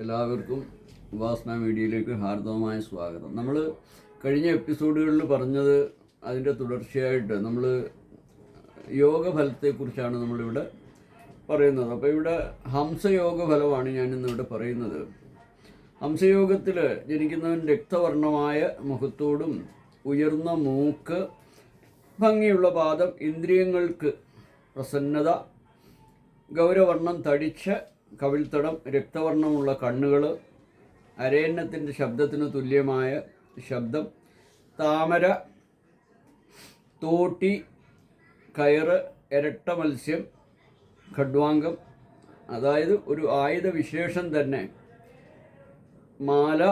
എല്ലാവർക്കും ഉപാസന മീഡിയയിലേക്ക് ഹാർദവമായ സ്വാഗതം. നമ്മൾ കഴിഞ്ഞ എപ്പിസോഡുകളിൽ പറഞ്ഞത് അതിൻ്റെ തുടർച്ചയായിട്ട് നമ്മൾ യോഗഫലത്തെക്കുറിച്ചാണ് നമ്മളിവിടെ പറയുന്നത്. അപ്പോൾ ഇവിടെ ഹംസയോഗ ഫലമാണ് ഞാനിന്നിവിടെ പറയുന്നത്. ഹംസയോഗത്തിൽ ജനിക്കുന്നവൻ രക്തവർണമായ മുഖത്തോടും ഉയർന്ന മൂക്ക്, ഭംഗിയുള്ള പാദം, ഇന്ദ്രിയങ്ങൾക്ക് പ്രസന്നത, ഗൗരവർണം തടിച്ച കവിൾത്തടം, രക്തവർണ്ണമുള്ള കണ്ണുകൾ, അരയന്നത്തിൻ്റെ ശബ്ദത്തിന് തുല്യമായ ശബ്ദം, താമര, തോട്ടി, കയറ്, ഇരട്ട മത്സ്യം, ഖഡ്വാംഗം, അതായത് ഒരു ആയുധവിശേഷം തന്നെ, മാല,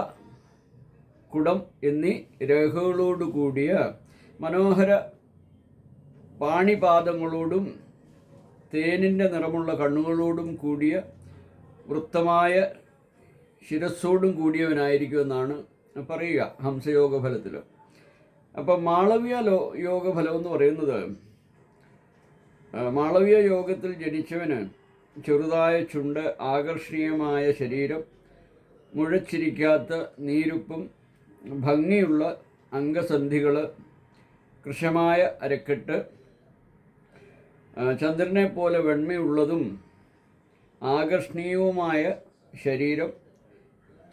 കുടം എന്നീ രേഖകളോട് കൂടിയ മനോഹര പാണിപാദങ്ങളോടും തേനിൻ്റെ നിറമുള്ള കണ്ണുകളോടും കൂടിയ വൃത്തമായ ശിരസ്സോടും കൂടിയവനായിരിക്കുമെന്നാണ് പറയുക ഹംസയോഗ ഫലത്തിൽ. അപ്പം മാളവ്യ യോഗഫലം എന്ന് പറയുന്നത്, മാളവ്യ യോഗത്തിൽ ജനിച്ചവന് ചെറുതായ ചുണ്ട്, ആകർഷണീയമായ ശരീരം, മുഴച്ചിരിക്കാത്ത നീരുപ്പും, ഭംഗിയുള്ള അംഗസന്ധികൾ, കൃശമായ അരക്കെട്ട്, ചന്ദ്രനെ പോലെ വെണ്മയുള്ളതും ആകർഷണീയവുമായ ശരീരം,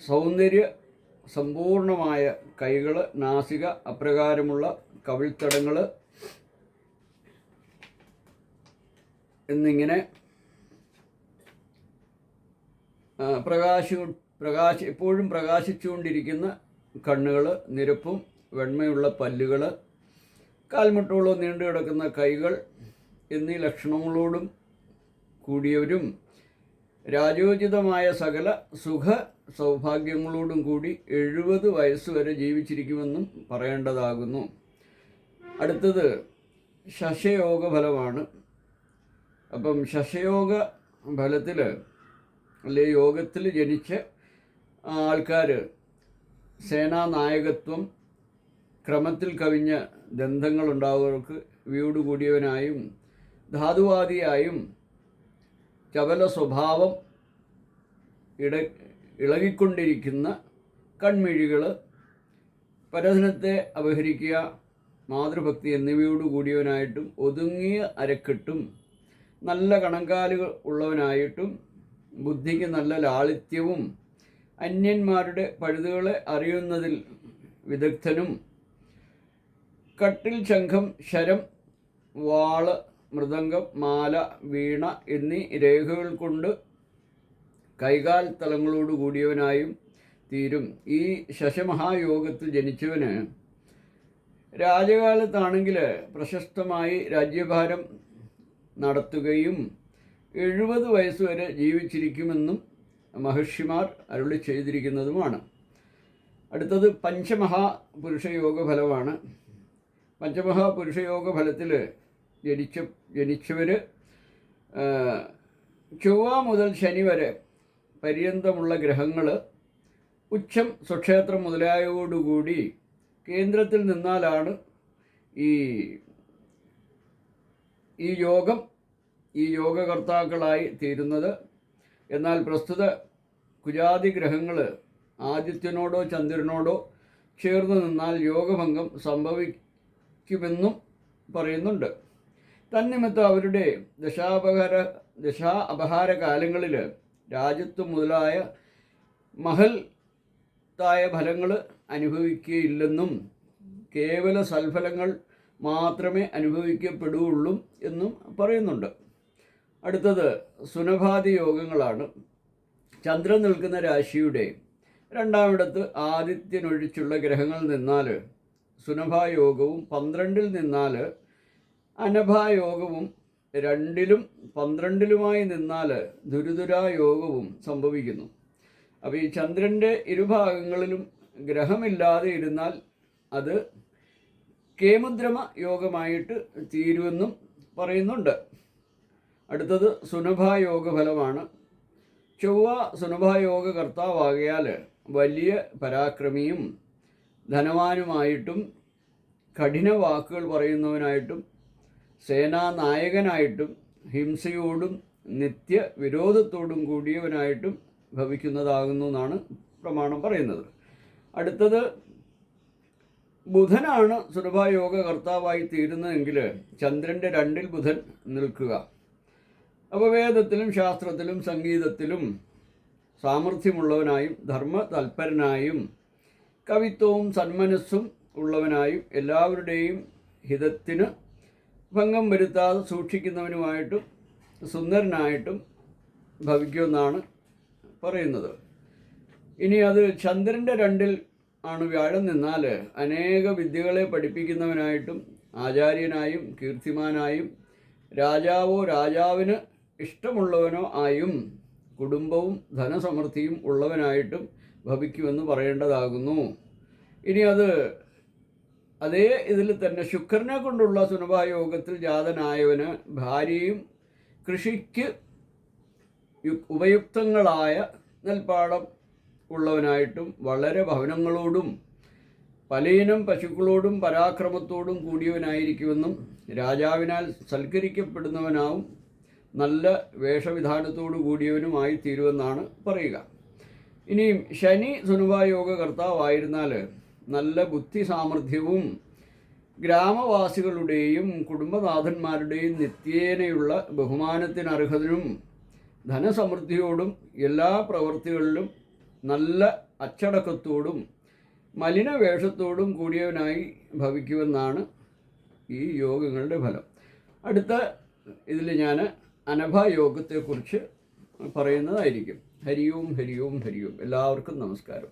സൗന്ദര്യ സമ്പൂർണമായ കൈകൾ, നാസിക, അപ്രകാരമുള്ള കവിൾത്തടങ്ങൾ എന്നിങ്ങനെ എപ്പോഴും പ്രകാശിച്ചുകൊണ്ടിരിക്കുന്ന കണ്ണുകൾ, നിരപ്പും വെണ്മയുള്ള പല്ലുകൾ, കാൽമുട്ടോളം നീണ്ടു കിടക്കുന്ന കൈകൾ എന്നീ ലക്ഷണങ്ങളോടും കൂടിയവരും രാജോചിതമായ സകല സുഖ സൗഭാഗ്യങ്ങളോടും കൂടി 70 വയസ്സുവരെ ജീവിച്ചിരിക്കുമെന്നും പറയേണ്ടതാകുന്നു. അടുത്തത് ശശയോഗ ഫലമാണ്. അപ്പം ശശയോഗ ഫലത്തിൽ അല്ലെ യോഗത്തിൽ ജനിച്ച ആൾക്കാർ സേനാനായകത്വം, ക്രമത്തിൽ കവിഞ്ഞ ദന്തങ്ങളുണ്ടാവുന്നവർക്ക് വീട് കൂടിയവനായും ധാതുവാദിയായും ചപല സ്വഭാവം, ഇളകിക്കൊണ്ടിരിക്കുന്ന കൺമിഴികൾ, പരധനത്തെ അപഹരിക്കുക, മാതൃഭക്തി എന്നിവയോട് കൂടിയവനായിട്ടും ഒതുങ്ങിയ അരക്കെട്ടും നല്ല കണങ്കാലുകൾ ഉള്ളവനായിട്ടും ബുദ്ധിക്ക് നല്ല ലാളിത്യവും അന്യന്മാരുടെ പഴുതുകളെ അറിയുന്നതിൽ വിദഗ്ധനും കട്ടിൽ, ശംഖം, ശരം, വാള്, മൃദംഗം, മാല, വീണ എന്നീ രേഖകൾ കൊണ്ട് കൈകാൽ തലങ്ങളോട് കൂടിയവനായും തീരും. ഈ ശശമഹായോഗത്തിൽ ജനിച്ചവന് രാജകാലത്താണെങ്കിൽ പ്രശസ്തമായി രാജ്യഭാരം നടത്തുകയും 70 വയസ്സുവരെ ജീവിച്ചിരിക്കുമെന്നും മഹർഷിമാർ അരുളി ചെയ്തിരിക്കുന്നതുമാണ്. അടുത്തത് പഞ്ചമഹാപുരുഷയോഗ ഫലമാണ്. പഞ്ചമഹാപുരുഷയോഗ ഫലത്തിൽ ജനിച്ചവർ ചൊവ്വ മുതൽ ശനി വരെ പര്യന്തമുള്ള ഗ്രഹങ്ങൾ ഉച്ചം, സ്വക്ഷേത്രം മുതലായവയോടുകൂടി കേന്ദ്രത്തിൽ നിന്നാലാണ് ഈ യോഗകർത്താക്കളായി തീരുന്നത്. എന്നാൽ പ്രസ്തുത കുജാതി ഗ്രഹങ്ങൾ ആദിത്യനോടോ ചന്ദ്രനോടോ ചേർന്ന് നിന്നാൽ യോഗഭംഗം സംഭവിക്കുമെന്നും പറയുന്നുണ്ട്. തന്നിമിത്തം അവരുടെ ദശാ അപഹാര കാലങ്ങളിൽ രാജ്യത്വം മുതലായ മഹത്തായ ഫലങ്ങൾ അനുഭവിക്കുകയില്ലെന്നും കേവല സൽഫലങ്ങൾ മാത്രമേ അനുഭവിക്കപ്പെടുകയുള്ളൂ എന്നും പറയുന്നുണ്ട്. അടുത്തത് സുനഭാദി യോഗങ്ങളാണ്. ചന്ദ്രൻ നിൽക്കുന്ന രാശിയുടെ രണ്ടാമിടത്ത് ആദിത്യനൊഴിച്ചുള്ള ഗ്രഹങ്ങൾ നിന്നാൽ സുനഭായോഗവും, 12-ൽ നിന്നാൽ അനഭായോഗവും, 2-ലും 12-ലുമായി നിന്നാൽ ദുരിതുരായോഗവും സംഭവിക്കുന്നു. അപ്പോൾ ഈ ചന്ദ്രൻ്റെ ഇരുഭാഗങ്ങളിലും ഗ്രഹമില്ലാതെ ഇരുന്നാൽ അത് കേമുദ്രമ യോഗമായിട്ട് തീരുമെന്നും പറയുന്നുണ്ട്. അടുത്തത് സുനഭായോഗ ഫലമാണ്. ചൊവ്വ സുനഭായോഗ കർത്താവാകയാൽ വലിയ പരാക്രമിയും ധനവാനുമായിട്ടും കഠിന വാക്കുകൾ പറയുന്നവനായിട്ടും സേനാനായകനായിട്ടും ഹിംസയോടും നിത്യവിരോധത്തോടും കൂടിയവനായിട്ടും ഭവിക്കുന്നതാകുന്നു എന്നാണ് പ്രമാണം പറയുന്നത്. അടുത്തത്, ബുധനാണ് സുലഭായോഗ കർത്താവായി തീരുന്നതെങ്കിൽ ചന്ദ്രൻ്റെ 2-ൽ ബുധൻ നിൽക്കുക. അപ്പോൾ വേദത്തിലും ശാസ്ത്രത്തിലും സംഗീതത്തിലും സാമർഥ്യമുള്ളവനായും ധർമ്മ തൽപരനായും കവിത്വവും സന്മനസ്സും ഉള്ളവനായും എല്ലാവരുടെയും ഹിതത്തിന് ഭംഗം വരുത്താതെ സൂക്ഷിക്കുന്നവനുമായിട്ടും സുന്ദരനായിട്ടും ഭവിക്കുമെന്നാണ് പറയുന്നത്. ഇനി അത് ചന്ദ്രൻ്റെ 2-ൽ ആണ് വ്യാഴം നിന്നാൽ അനേക വിദ്യകളെ പഠിപ്പിക്കുന്നവനായിട്ടും ആചാര്യനായും കീർത്തിമാനായും രാജാവോ രാജാവിന് ഇഷ്ടമുള്ളവനോ ആയും കുടുംബവും ധനസമൃദ്ധിയും ഉള്ളവനായിട്ടും ഭവിക്കുമെന്ന് പറയേണ്ടതാകുന്നു. ഇനി അതേ ഇതിൽ തന്നെ ശുക്രനെ കൊണ്ടുള്ള സുനഭായോഗത്തിൽ ജാതനായവന് ഭാര്യയും കൃഷിക്ക് ഉപയുക്തങ്ങളായ നെൽപ്പാടം ഉള്ളവനായിട്ടും വളരെ ഭവനങ്ങളോടും പലയിനം പശുക്കളോടും പരാക്രമത്തോടും കൂടിയവനായിരിക്കുമെന്നും രാജാവിനാൽ സൽക്കരിക്കപ്പെടുന്നവനാവും നല്ല വേഷവിധാനത്തോടു കൂടിയവനുമായി തീരുമെന്നാണ് പറയുക. ഇനിയും ശനി സുനഭായോഗ കർത്താവായിരുന്നാൽ നല്ല ബുദ്ധി സാമർഥ്യവും ഗ്രാമവാസികളുടെയും കുടുംബനാഥന്മാരുടെയും നിത്യേനയുള്ള ബഹുമാനത്തിനർഹതനും ധനസമൃദ്ധിയോടും എല്ലാ പ്രവൃത്തികളിലും നല്ല അച്ചടക്കത്തോടും മലിനവേഷത്തോടും കൂടിയവനായി ഭവിക്കുമെന്നാണ് ഈ യോഗങ്ങളുടെ ഫലം. അടുത്ത ഇതിൽ ഞാൻ അനഭായോഗത്തെക്കുറിച്ച് പറയുന്നതായിരിക്കും. ഹരിയോം ഹരിയോം ഹരിയോം. എല്ലാവർക്കും നമസ്കാരം.